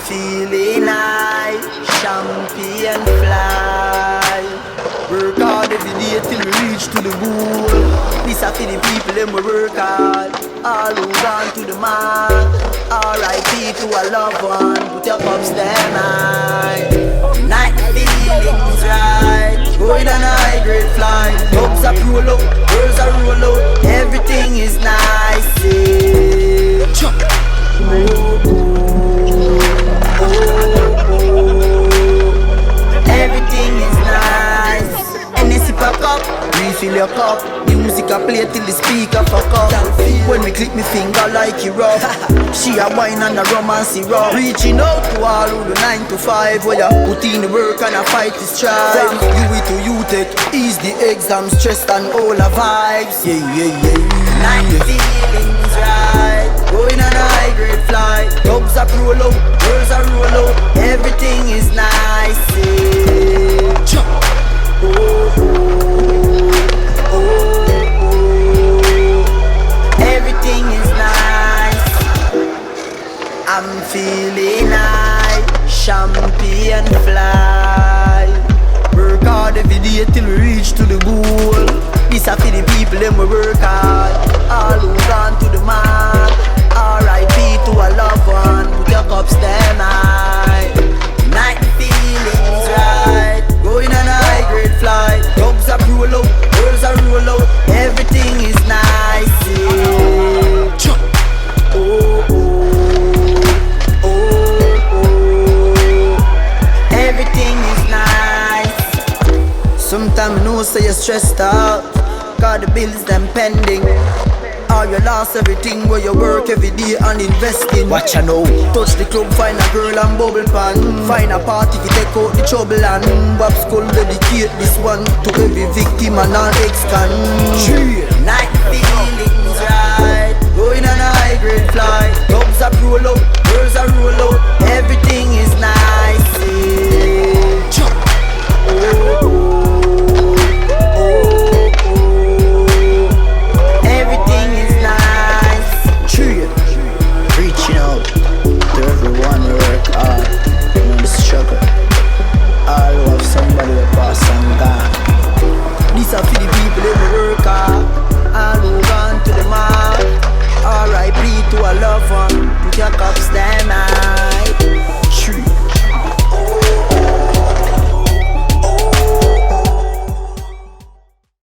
feeling high, champion fly. Work hard every day till we reach to the goal. This a for the people them we work hard, all who gone to the mark. R.I.P. to a loved one, put your cups them high. Night feelings right, going on a high grade flight. Dogs are roll out, girls are roll out, everything is nice. Everything is nice. And you sip a cup, refill your cup. Music a play till the speaker fuck up. When we click me finger like it rough. She a wine and a romance rough. Reaching out to all who do 9 to 5, where you put in the work and a fight the strive. You to you take, ease the exam, stress and all the vibes. Night feelings right, going on a high grade flight. Dogs are roll out, girls are roll out, everything is nice. Everything is nice. I'm feeling high, champion fly. Work hard every day till we reach to the goal. This a for the people them we work hard, all who gone to the mark. R.I.P. to a loved one, put your cups them high. Night feelings right, going on a high grade flight. Dogs are roll out, girls are roll out, everything is nice. Everything is nice. Sometimes know say you're stressed out, cause the bills them pending. Or you lost everything where you work every day and investing. Watch ya know. Touch the club, find a girl and bubble pan. Find a party to take out the trouble and Bob Skull dedicate this one to every victim and all ex-con. Night feelings right, going on a high grade flight. Dogs are roll out, girls are roll out, everything is nice. Everything is nice. True. Reaching out to everyone who work hard in the struggle. All who have somebody who pass and gone. These are for the people that work hard, all who gone to the mark. R.I.P. to a loved one, put your cups them high.